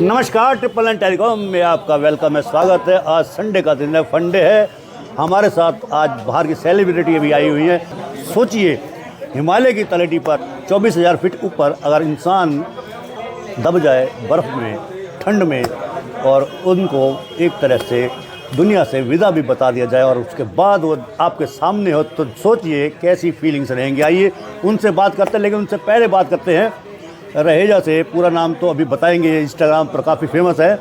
नमस्कार, triple N telecom में आपका वेलकम है, स्वागत है। आज संडे का दिन है, फंडे है। हमारे साथ आज बाहर की सेलिब्रिटी भी आई हुई हैं। सोचिए, हिमालय की तलहटी पर 24,000 फीट ऊपर अगर इंसान दब जाए बर्फ़ में, ठंड में, और उनको एक तरह से दुनिया से विदा भी बता दिया जाए और उसके बाद वो आपके सामने हो, तो सोचिए कैसी फीलिंग्स रहेंगी। आइए उनसे बात करते हैं, लेकिन उनसे पहले बात करते हैं रहेजा से। पूरा नाम तो अभी बताएंगे, इंस्टाग्राम पर काफ़ी फेमस है।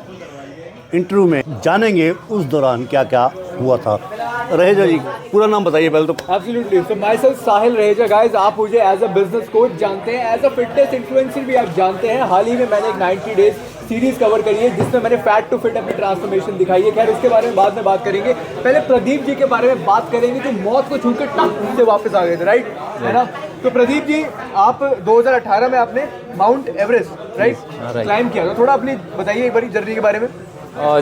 इंटरव्यू में जानेंगे उस दौरान क्या क्या हुआ था। रहेजा जी, पूरा नाम बताइए पहले तो। Absolutely. So my self Sahil Raheja. Guys, आप मुझे एज अ बिजनेस कोच जानते हैं, एज अ फिटनेस इन्फ्लुएंसर भी आप जानते हैं। हाल ही में मैंने एक 90 डेज सीरीज कवर करी है जिसमें मैंने फैट टू फिट अपनी ट्रांसफॉर्मेशन दिखाई है। खैर, उसके बारे में बाद में बात करेंगे। पहले प्रदीप जी के बारे में बात करेंगे जो मौत को छूकर टक से वापस आ गए थे, राइट? है ना? तो प्रदीप जी, आप 2018 में आपने माउंट एवरेस्ट राइट क्लाइम किया था। थोड़ा अपनी बताइए एक बार जर्नी के बारे में।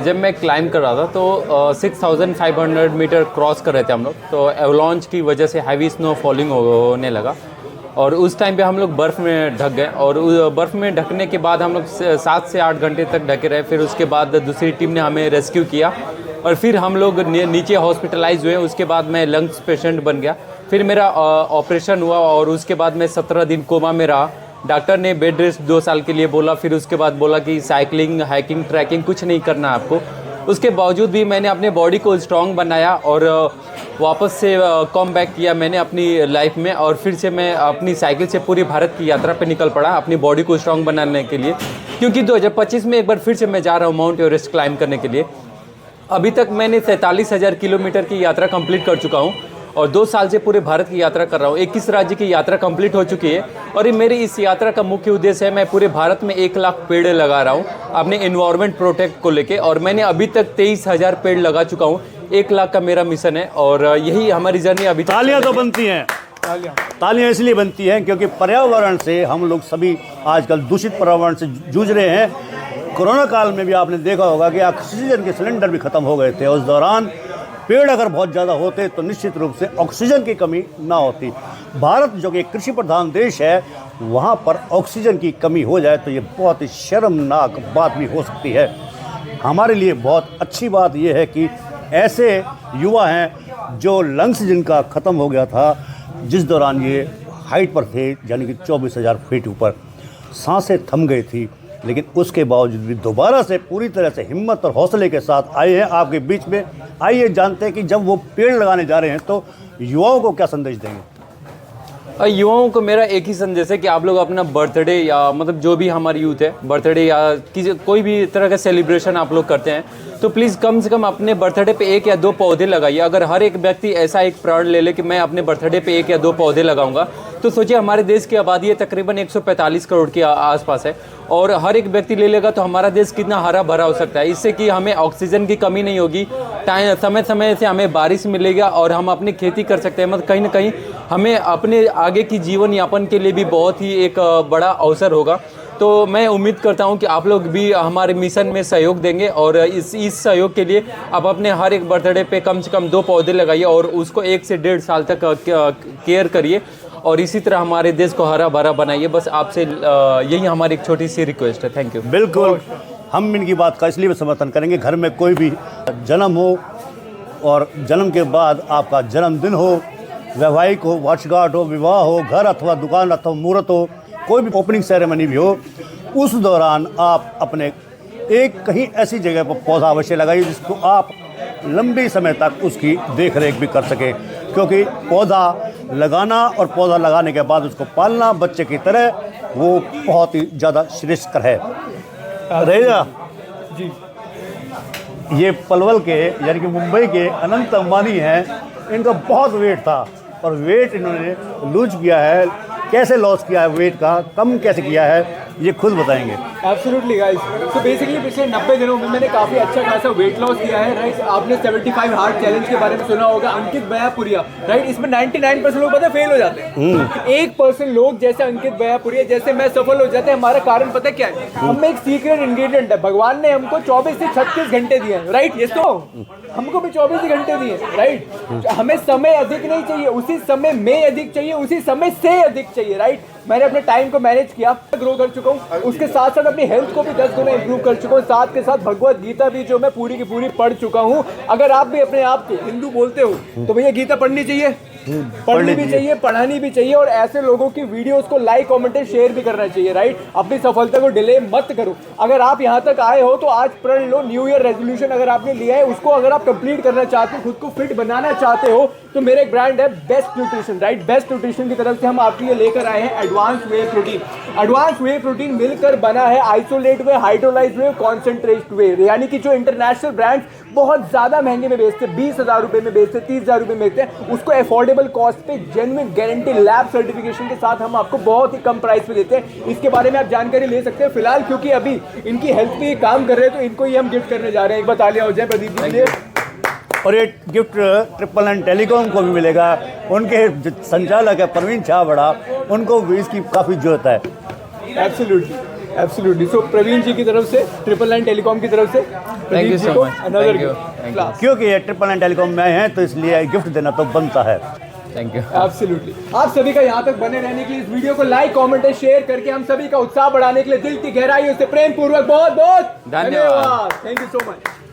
जब मैं क्लाइम कर रहा था तो 6500 मीटर क्रॉस कर रहे थे हम लोग। तो एवलॉन्च की वजह से हैवी स्नो फॉलिंग होने लगा और उस टाइम पे हम लोग बर्फ़ में ढक गए। और बर्फ़ में ढकने के बाद हम लोग 7 से 8 घंटे तक ढके रहे। फिर उसके बाद दूसरी टीम ने हमें रेस्क्यू किया और फिर हम लोग नीचे हॉस्पिटलाइज हुए। उसके बाद मैं लंग्स पेशेंट बन गया। फिर मेरा ऑपरेशन हुआ और उसके बाद मैं 17 दिन कोमा में रहा। डॉक्टर ने बेड रेस्ट 2 साल के लिए बोला। फिर उसके बाद बोला कि साइकिलिंग, हाइकिंग, ट्रैकिंग कुछ नहीं करना आपको। उसके बावजूद भी मैंने अपने बॉडी को स्ट्रॉन्ग बनाया और वापस से कम बैक किया मैंने अपनी लाइफ में। और फिर से मैं अपनी साइकिल से पूरी भारत की यात्रा पे निकल पड़ा अपनी बॉडी को स्ट्रॉन्ग बनाने के लिए, क्योंकि 2025 में एक बार फिर से मैं जा रहा हूँ माउंट एवरेस्ट क्लाइम करने के लिए। अभी तक मैंने 43,000 किलोमीटर की यात्रा कंप्लीट कर चुका हूँ और 2 साल से पूरे भारत की यात्रा कर रहा हूँ। 21 राज्य की यात्रा कंप्लीट हो चुकी है और ये मेरी इस यात्रा का मुख्य उद्देश्य है, मैं पूरे भारत में 1 लाख पेड़ लगा रहा हूँ अपने एनवायरनमेंट प्रोटेक्ट को लेके। और मैंने अभी तक 23,000 पेड़ लगा चुका हूँ। 1 लाख का मेरा मिशन है और यही हमारी जर्नी अभी। तालियां तो बनती हैं, तालियां इसलिए बनती हैं क्योंकि पर्यावरण से हम लोग सभी आजकल दूषित पर्यावरण से जूझ रहे हैं। कोरोना काल में भी आपने देखा होगा कि ऑक्सीजन के सिलेंडर भी ख़त्म हो गए थे। उस दौरान पेड़ अगर बहुत ज़्यादा होते तो निश्चित रूप से ऑक्सीजन की कमी ना होती। भारत जो कि एक कृषि प्रधान देश है, वहाँ पर ऑक्सीजन की कमी हो जाए तो ये बहुत ही शर्मनाक बात भी हो सकती है। हमारे लिए बहुत अच्छी बात यह है कि ऐसे युवा हैं जो लंग्स जिनका ख़त्म हो गया था, जिस दौरान ये हाइट पर थे, यानी कि 24,000 फीट ऊपर, सांसें थम गई थी, लेकिन उसके बावजूद भी दोबारा से पूरी तरह से हिम्मत और हौसले के साथ आए हैं आपके बीच में। आइए जानते हैं कि जब वो पेड़ लगाने जा रहे हैं तो युवाओं को क्या संदेश देंगे। युवाओं को मेरा एक ही संदेश है कि आप लोग अपना बर्थडे या मतलब जो भी हमारी यूथ है, बर्थडे या कोई भी तरह का सेलिब्रेशन आप लोग करते हैं तो प्लीज़ कम से कम अपने बर्थडे पे 1 या 2 पौधे लगाइए। अगर हर एक व्यक्ति ऐसा एक प्रण ले ले कि मैं अपने बर्थडे पे 1 या 2 पौधे लगाऊंगा, तो सोचिए हमारे देश की आबादी है तकरीबन 145 करोड़ के आसपास है और हर एक व्यक्ति ले लेगा तो हमारा देश कितना हरा भरा हो सकता है। इससे कि हमें ऑक्सीजन की कमी नहीं होगी, टाइम समय समय से हमें बारिश मिलेगा और हम अपनी खेती कर सकते हैं। मतलब कहीं ना कहीं हमें अपने आगे की जीवन यापन के लिए भी बहुत ही एक बड़ा अवसर होगा। तो मैं उम्मीद करता हूं कि आप लोग भी हमारे मिशन में सहयोग देंगे और इस सहयोग के लिए आप अपने हर एक बर्थडे पे कम से कम 2 पौधे लगाइए और उसको 1 से 1.5 साल तक केयर करिए और इसी तरह हमारे देश को हरा भरा बनाइए। बस आपसे यही हमारी एक छोटी सी रिक्वेस्ट है। Thank you. बिल्कुल, हम इनकी बात का इसलिए भी समर्थन करेंगे। घर में कोई भी जन्म हो और जन्म के बाद आपका जन्मदिन हो, वैवाहिक हो, वर्षगांठ हो, विवाह हो, घर अथवा दुकान अथवा मुहूर्त हो, कोई भी ओपनिंग सेरेमनी भी हो, उस दौरान आप अपने एक कहीं ऐसी जगह पर पौधा अवश्य लगाइए जिसको आप लंबे समय तक उसकी देख रेख भी कर सकें, क्योंकि पौधा लगाना और पौधा लगाने के बाद उसको पालना बच्चे की तरह वो बहुत ही ज़्यादा श्रेष्ठ है। रहेगा जी, ये पलवल के यानी कि मुंबई के अनंत अंबानी हैं। इनका बहुत वेट था और वेट इन्होंने लूज किया है। कैसे लॉस किया है, वेट का कम कैसे किया है, ये खुद बताएंगे। Absolutely guys. तो बेसिकली पिछले 90 दिनों में मैंने काफ़ी अच्छा खासा वेट लॉस किया है, राइट? आपने 75 हार्ड चैलेंज के बारे में सुना होगा, अंकित बयापुरिया, राइट? इसमें 99% लोग पता है फेल हो जाते हैं। 1% लोग जैसे अंकित बयापुरिया जैसे मैं सफल हो जाते हैं। हमारा कारण पता है क्या है? हम में एक सीक्रेट इंग्रेडिएंट है। भगवान ने हमको 24 से 36 घंटे दिए हैं, राइट? ये तो हमको भी 24 ही घंटे दिए, राइट? हमें समय अधिक नहीं चाहिए, उसी समय में अधिक चाहिए, उसी समय से अधिक चाहिए, राइट? मैंने अपने टाइम को मैनेज किया, ग्रो कर चुका हूँ। उसके साथ साथ अपनी हेल्थ को भी 10 गुना इंप्रूव कर चुका हूँ, साथ के साथ भगवत गीता भी जो मैं पूरी की पूरी पढ़ चुका हूँ। अगर आप भी अपने आप को हिंदू बोलते हो तो भैया गीता पढ़नी चाहिए, पढ़नी भी चाहिए, पढ़ानी भी चाहिए, और ऐसे लोगों की वीडियोस को लाइक कमेंट शेयर भी करना चाहिए, राइट। अपनी सफलता को डिले मत करो। अगर आप यहाँ तक आए हो तो आज प्रण लो, न्यू ईयर रेजोल्यूशन अगर आपने लिया है उसको अगर आप कंप्लीट करना चाहते हो, खुद को फिट बनाना चाहते हो, तो मेरा एक ब्रांड है best nutrition, right. Best nutrition की तरफ से हम आपके लिए लेकर आए हैं एडवांस वे प्रोटीन। एडवांस वे प्रोटीन मिलकर बना है आइसोलेट वे, हाइड्रोलाइज वे, कॉन्सेंट्रेट वे, यानी कि जो इंटरनेशनल ब्रांड बहुत ज्यादा महंगे में बेचते हैं, 20,000 रुपए में बेचते हैं, 30,000 रुपए में बेचते हैं, उसको अफोर्डेबल कॉस्ट पे जेन्युइन गारंटी लैब सर्टिफिकेशन के साथ हम आपको बहुत ही कम प्राइस पे देते हैं। इसके बारे में आप जानकारी ले सकते हैं। फिलहाल क्योंकि अभी इनकी हेल्थ पे काम कर रहे हैं तो इनको ही हम गिफ्ट करने जा रहे हैं। एक बार तालियां हो जाए प्रदीप जी के लिए। और ये गिफ्ट ट्रिपल एन टेलीकॉम को भी मिलेगा। उनके जो संचालक है प्रवीण झा बड़ा, उनको भी इसकी काफ़ी जरूरत है। Absolutely, absolutely. So Praveen ji की तरफ से, ट्रिपल नाइन टेलीकॉम की तरफ से thank you so much. Another क्योंकि ये ट्रिपल एन टेलीकॉम में हैं तो इसलिए गिफ्ट देना तो बनता है। Thank you. एब्सोल्युटली। आप सभी का यहाँ तक बने रहने के लिए, इस वीडियो को लाइक कमेंट शेयर करके हम सभी का उत्साह बढ़ाने के लिए दिल की गहराइयों से प्रेम पूर्वक बहुत बहुत धन्यवाद। Thank you so much.